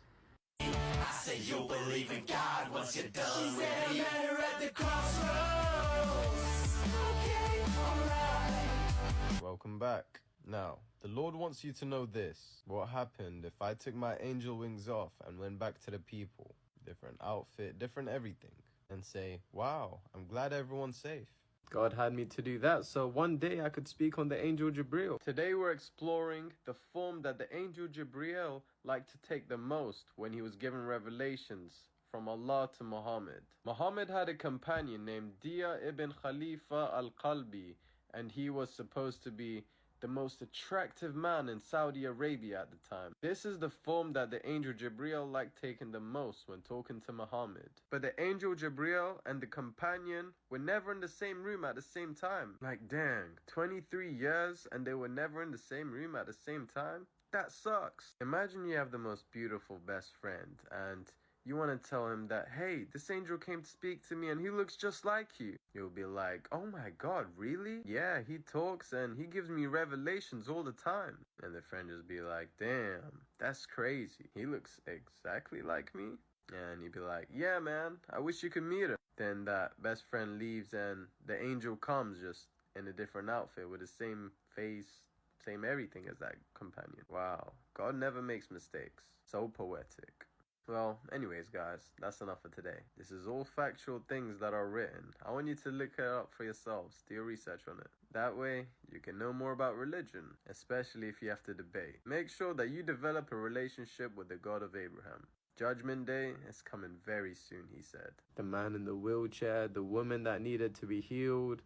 I said you'll believe in God once you're done. She said I met her at the crossroads. Okay, alright. Welcome back. Now, the Lord wants you to know this. What happened if I took my angel wings off and went back to the people? Different outfit, different everything. And say, wow, I'm glad everyone's safe. God had me to do that, so one day I could speak on the angel Gabriel. Today we're exploring the form that the angel Gabriel liked to take the most when he was given revelations from Allah to Muhammad. Muhammad had a companion named Dia ibn Khalifa al-Qalbi, and he was supposed to be the most attractive man in Saudi Arabia at the time. This is the form that the angel Gabriel liked taking the most when talking to Muhammad. But the angel Gabriel and the companion were never in the same room at the same time. Like, dang, 23 years and they were never in the same room at the same time? That sucks. Imagine you have the most beautiful best friend and you want to tell him that, hey, this angel came to speak to me and he looks just like you. You'll be like, oh my God, really? Yeah, he talks and he gives me revelations all the time. And the friend just be like, damn, that's crazy. He looks exactly like me. And he'd be like, yeah, man, I wish you could meet him. Then that best friend leaves and the angel comes just in a different outfit with the same face, same everything as that companion. Wow, God never makes mistakes. So poetic. Well, anyways, guys, that's enough for today. This is all factual things that are written. I want you to look it up for yourselves, do your research on it. That way, you can know more about religion, especially if you have to debate. Make sure that you develop a relationship with the God of Abraham. Judgment Day is coming very soon, he said. The man in the wheelchair, the woman that needed to be healed.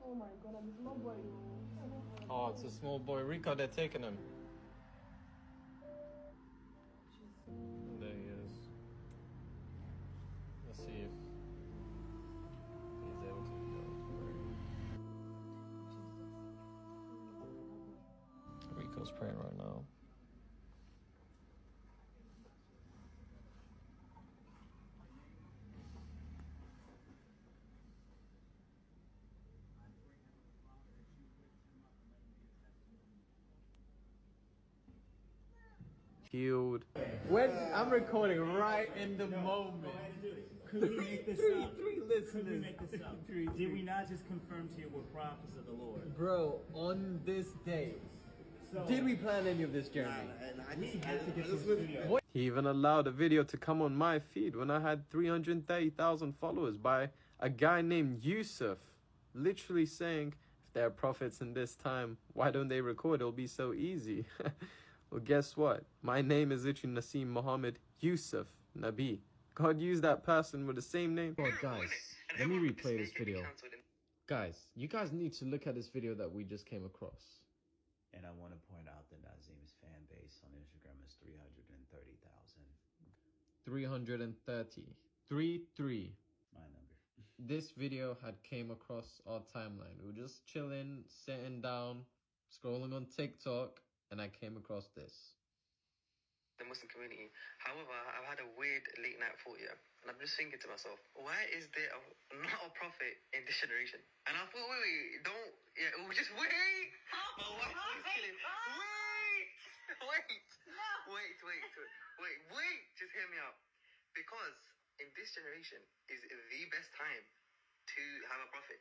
Oh my god, I'm a small boy. Oh, it's a small boy. Rico, they're taking him. There he is. Let's see if he's able to go. Rico's praying right now. Healed. When I'm recording right in the moment. Could we make this up? Three listeners. Could we make this up? Did we not just confirm to you we're prophets of the Lord? Bro, on this day, did we plan any of this journey? We had to get to the studio. He even allowed a video to come on my feed when I had 330,000 followers by a guy named Yusuf, literally saying, if there are prophets in this time, why don't they record? It'll be so easy. Well, guess what? My name is literally Nasim Muhammad Yusuf Nabi. God used that person with the same name. Oh, guys, let me replay this video. Guys, you guys need to look at this video that we just came across. And I want to point out that Nazim's fan base on Instagram is 330,000. 330. 3-3. My number. This video had came across our timeline. We were just chilling, sitting down, scrolling on TikTok, and I came across this. The Muslim community. However, I've had a weird late night thought, yeah, and I'm just thinking to myself, why is there not a prophet in this generation? And I thought, wait, don't, yeah, just wait. My wife is killing. Wait, just hear me out. Because in this generation is the best time to have a prophet,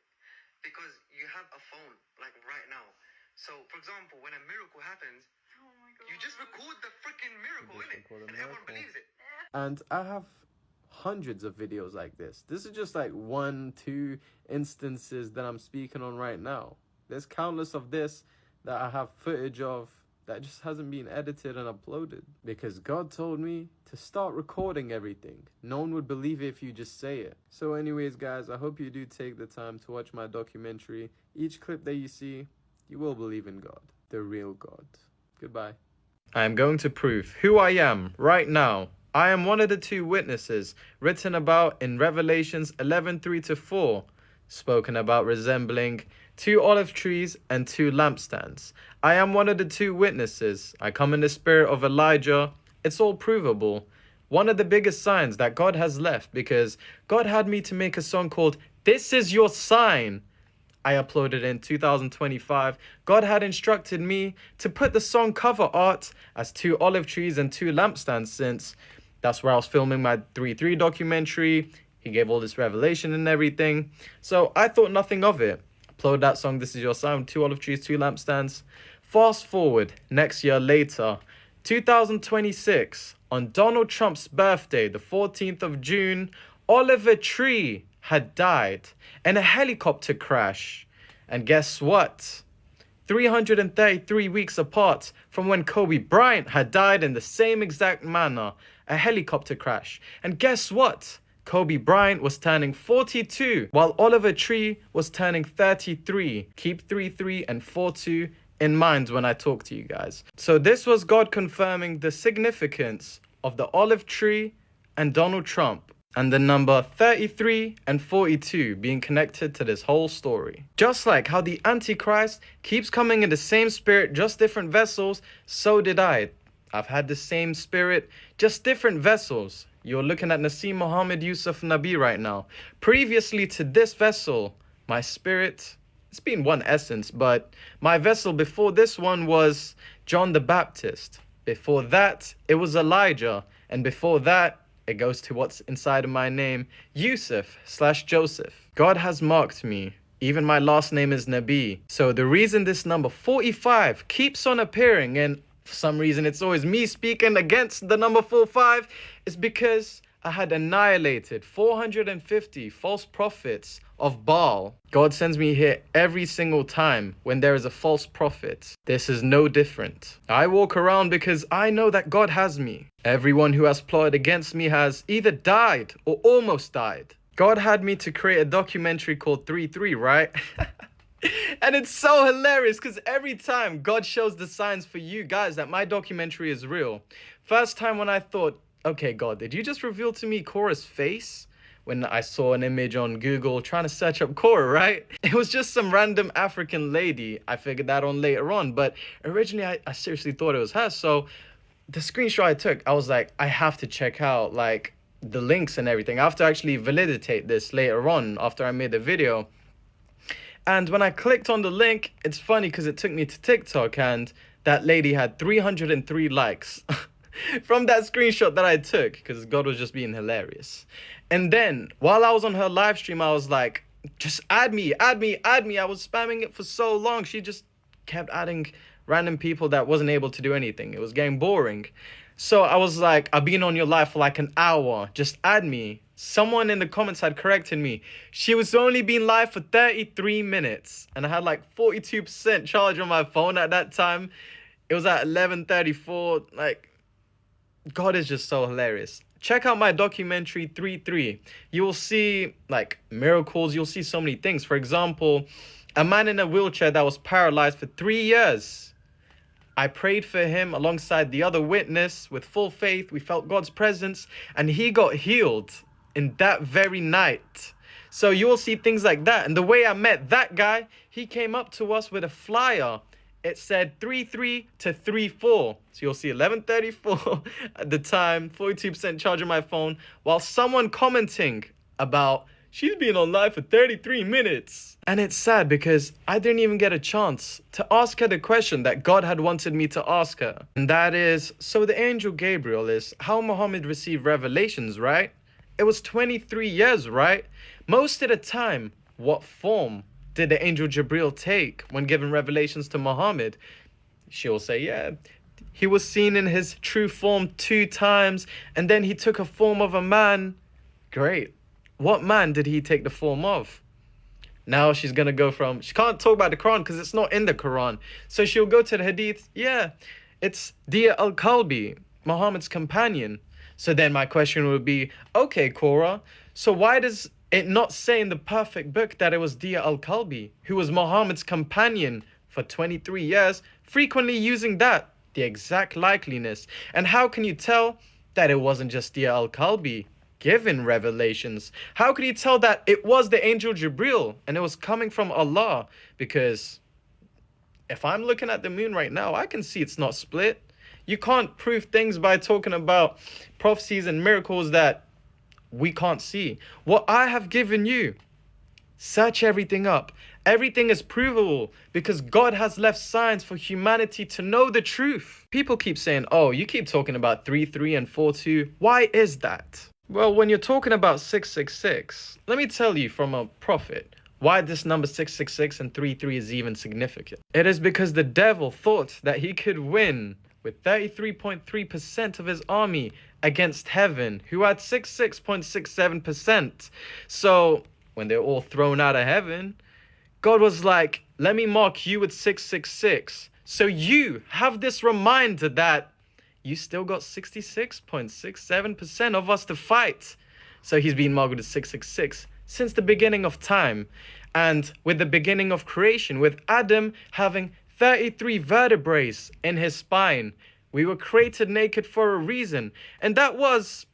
because you have a phone like right now. So, for example, when a miracle happens, you just record the freaking miracle, innit? And everyone believes it. And I have hundreds of videos like this. This is just like 1-2 instances that I'm speaking on right now. There's countless of this that I have footage of that just hasn't been edited and uploaded. Because God told me to start recording everything. No one would believe it if you just say it. So anyways, guys, I hope you do take the time to watch my documentary. Each clip that you see, you will believe in God, the real God. Goodbye. I am going to prove who I am right now. I am one of the two witnesses written about in Revelations 11:3-4, spoken about resembling 2 olive trees and 2 lampstands. I am one of the 2 witnesses. I come in the spirit of Elijah. It's all provable. One of the biggest signs that God has left, because God had me to make a song called "This Is Your Sign." I uploaded in 2025. God had instructed me to put the song cover art as 2 olive trees and 2 lampstands, since that's where I was filming my 3-3 documentary. He gave all this revelation and everything. So I thought nothing of it. Upload that song, "This Is Your Sign," 2 olive trees, 2 lampstands. Fast forward, next year later, 2026, on Donald Trump's birthday, the 14th of June, Oliver Tree had died in a helicopter crash. And guess what? 333 weeks apart from when Kobe Bryant had died in the same exact manner, a helicopter crash. And guess what? Kobe Bryant was turning 42, while Oliver Tree was turning 33. Keep 3-3 and 4-2 in mind when I talk to you guys. So this was God confirming the significance of the olive tree and Donald Trump, and the number 33 and 42 being connected to this whole story. Just like how the antichrist keeps coming in the same spirit, just different vessels, so did I. I've had the same spirit, just different vessels. You're looking at Nasim Muhammad Yusuf Nabi right now. Previously to this vessel, my spirit, it's been one essence, but my vessel before this one was John the Baptist. Before that, it was Elijah. And before that, it goes to what's inside of my name, Yusuf/Joseph. God has marked me Even my last name is Nabi. So the reason this number 45 keeps on appearing, and for some reason it's always me speaking against the number 45, is because I had annihilated 450 false prophets of Baal. God sends me here every single time when there is a false prophet. This is no different. I walk around because I know that God has me. Everyone who has plotted against me has either died or almost died. God had me to create a documentary called 3-3, right? And it's so hilarious because every time God shows the signs for you guys that my documentary is real. First time when I thought, okay, God, did you just reveal to me Korra's face? When I saw an image on Google trying to search up Korra, right? It was just some random African lady. I figured that on later on, but originally I seriously thought it was her. So the screenshot I took, I was like, I have to check out like the links and everything. I have to actually validate this later on after I made the video. And when I clicked on the link, it's funny because it took me to TikTok and that lady had 303 likes from that screenshot that I took because God was just being hilarious. And then while I was on her live stream, I was like, just add me, add me, add me. I was spamming it for so long. She just kept adding random people that wasn't able to do anything. It was getting boring. So I was like, I've been on your live for like an hour. Just add me. Someone in the comments had corrected me. She was only being live for 33 minutes. And I had like 42% charge on my phone at that time. It was at 11:34. Like, God is just so hilarious. Check out my documentary 3-3. You will see like miracles. You'll see so many things. For example, a man in a wheelchair that was paralyzed for 3 years. I prayed for him alongside the other witness with full faith. We felt God's presence and he got healed in that very night. So you will see things like that. And the way I met that guy, he came up to us with a flyer. It said 3-3 to 3-4. So you'll see 11:34 at the time, 42% charge on my phone, while someone commenting about she's been on live for 33 minutes. And it's sad because I didn't even get a chance to ask her the question that God had wanted me to ask her. And that is, so the angel Gabriel is how Muhammad received revelations, right? It was 23 years, right? Most of the time, what form did the angel Gabriel take when giving revelations to Muhammad? She'll say, yeah, he was seen in his true form 2 times, and then he took a form of a man. Great. What man did he take the form of? Now she's going to go from, she can't talk about the Quran because it's not in the Quran. So she'll go to the Hadith. Yeah, it's Dia al-Kalbi, Muhammad's companion. So then my question would be, okay, Kora, so why does it not say in the perfect book that it was Dia al-Kalbi, who was Muhammad's companion for 23 years, frequently using that, the exact likeliness? And how can you tell that it wasn't just Dia al-Kalbi given revelations? How could you tell that it was the angel Gabriel and it was coming from Allah? Because if I'm looking at the moon right now, I can see it's not split. You can't prove things by talking about prophecies and miracles that we can't see. What I have given you, search everything up. Everything is provable because God has left signs for humanity to know the truth. People keep saying, oh, you keep talking about 3-3 and 4-2. Why is that? Well, when you're talking about 666, let me tell you from a prophet why this number 666 and 3-3 is even significant. It is because the devil thought that he could win with 33.3% of his army against heaven, who had 66.67%. So when they're all thrown out of heaven, God was like, let me mark you with 666. So you have this reminder that you still got 66.67% of us to fight. So he's been marked with 666 since the beginning of time. And with the beginning of creation, with Adam having 33 vertebrae in his spine, we were created naked for a reason. And that was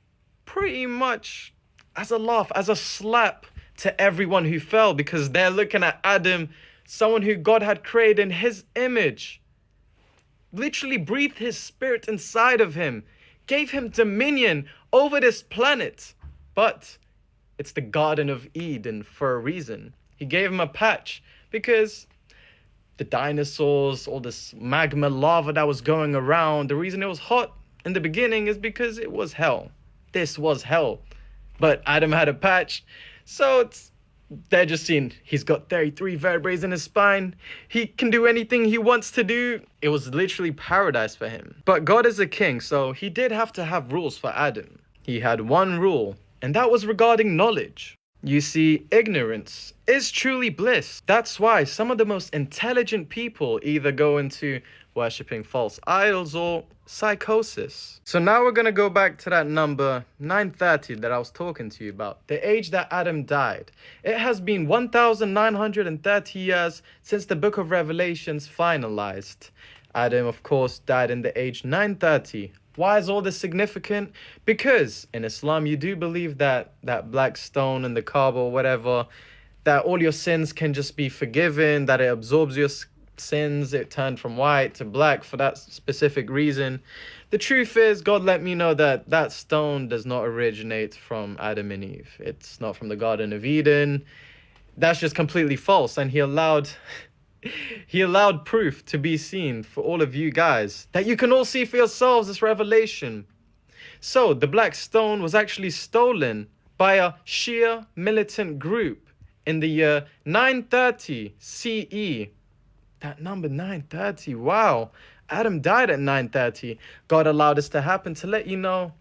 pretty much as a laugh, as a slap to everyone who fell, because they're looking at Adam, someone who God had created in his image, literally breathed his spirit inside of him, gave him dominion over this planet. But it's the Garden of Eden for a reason. He gave him a patch because the dinosaurs, all this magma lava that was going around, the reason it was hot in the beginning is because it was hell. This was hell. But Adam had a patch. So it's they're just seeing he's got 33 vertebrae in his spine. He can do anything he wants to do. It was literally paradise for him. But God is a king, so he did have to have rules for Adam. He had one rule, and that was regarding knowledge. You see, ignorance is truly bliss. That's why some of the most intelligent people either go into worshipping false idols or psychosis. So now we're going to go back to that number 930 that I was talking to you about, the age that Adam died. It has been 1,930 years since the book of Revelations finalized. Adam, of course, died in the age 930. Why is all this significant? Because in Islam, you do believe that black stone in the Kaaba or whatever, that all your sins can just be forgiven, that it absorbs your sins, it turned from white to black for that specific reason. The truth is, God let me know that that stone does not originate from Adam and Eve. It's not from the Garden of Eden. That's just completely false. And he allowed proof to be seen for all of you guys, that you can all see for yourselves this revelation. So the black stone was actually stolen by a Shia militant group in the year 930 CE. That number 930, wow. Adam died at 930. God allowed this to happen to let you know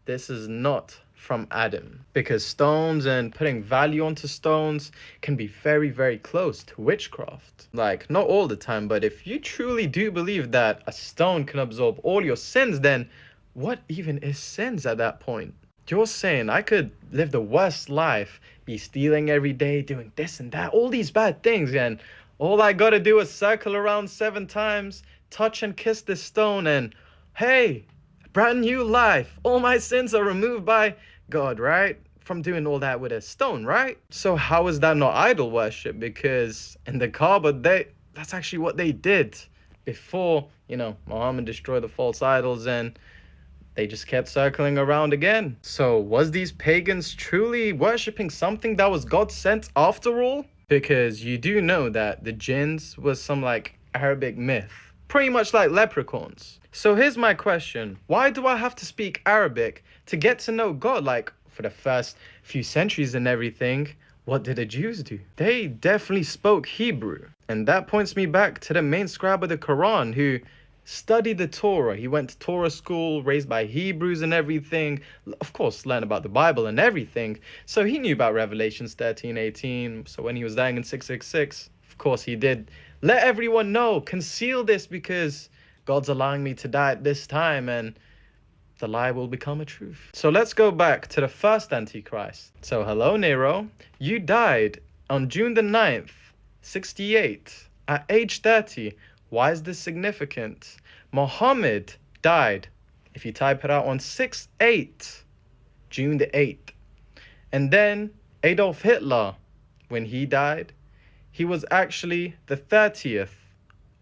this is not from Adam, because stones and putting value onto stones can be very, very close to witchcraft. Like, not all the time, but if you truly do believe that a stone can absorb all your sins, then what even is sins at that point? You're saying I could live the worst life, be stealing every day, doing this and that, all these bad things, and all I gotta do is circle around 7 times, touch and kiss this stone, and hey, brand new life. All my sins are removed by God, right? From doing all that with a stone, right? So how is that not idol worship? Because in the Kaaba, that's actually what they did before, Muhammad destroyed the false idols, and they just kept circling around again. So was these pagans truly worshipping something that was God sent after all? Because you do know that the jinns was some Arabic myth, pretty much like leprechauns. So here's my question. Why do I have to speak Arabic to get to know God? For the first few centuries and everything, what did the Jews do? They definitely spoke Hebrew. And that points me back to the main scribe of the Quran, who studied the Torah. He went to Torah school, raised by Hebrews and everything. Of course, learned about the Bible and everything. So he knew about Revelations 13:18. So when he was dying in 666, of course he did let everyone know, conceal this because God's allowing me to die at this time and the lie will become a truth. So let's go back to the first Antichrist. So hello, Nero. You died on June the 9th, 68, at age 30. Why is this significant? Muhammad died, if you type it out, on 6/8, June the 8th. And then Adolf Hitler, when he died, he was actually the 30th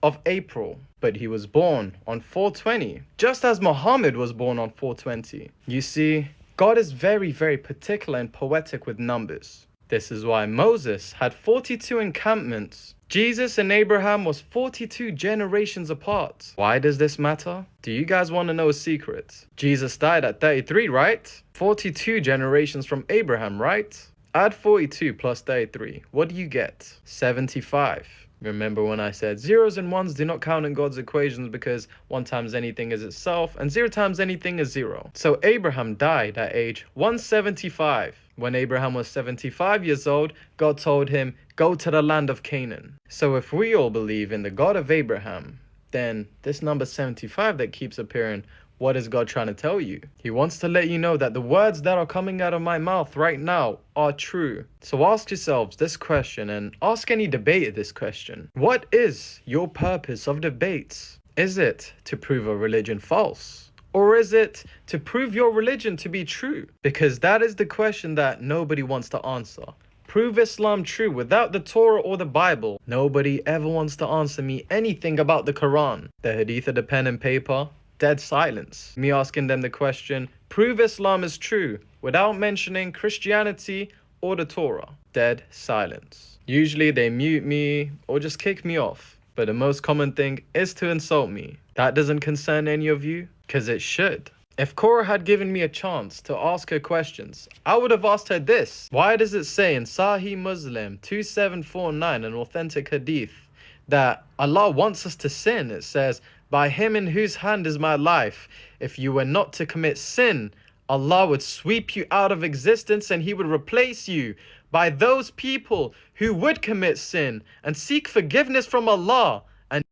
of April. But he was born on 4/20, just as Muhammad was born on 4/20. You see, God is very, very particular and poetic with numbers. This is why Moses had 42 encampments. Jesus and Abraham was 42 generations apart. Why does this matter? Do you guys want to know a secret? Jesus died at 33, right? 42 generations from Abraham, right? Add 42 plus 33. What do you get? 75. Remember when I said zeros and ones do not count in God's equations because 1 times anything is itself and 0 times anything is 0. So Abraham died at age 175. When Abraham was 75 years old, God told him, go to the land of Canaan. So if we all believe in the God of Abraham, then this number 75 that keeps appearing, what is God trying to tell you? He wants to let you know that the words that are coming out of my mouth right now are true. So ask yourselves this question, and ask any debater this question. What is your purpose of debates? Is it to prove a religion false? Or is it to prove your religion to be true? Because that is the question that nobody wants to answer. Prove Islam true without the Torah or the Bible. Nobody ever wants to answer me anything about the Quran, the Hadith of the pen and paper. Dead silence. Me asking them the question, prove Islam is true without mentioning Christianity or the Torah. Dead silence. Usually they mute me or just kick me off. But the most common thing is to insult me. That doesn't concern any of you? Because it should. If Korra had given me a chance to ask her questions, I would have asked her this. Why does it say in Sahih Muslim 2749, an authentic hadith, that Allah wants us to sin? It says, by him in whose hand is my life, if you were not to commit sin, Allah would sweep you out of existence and he would replace you by those people who would commit sin and seek forgiveness from Allah.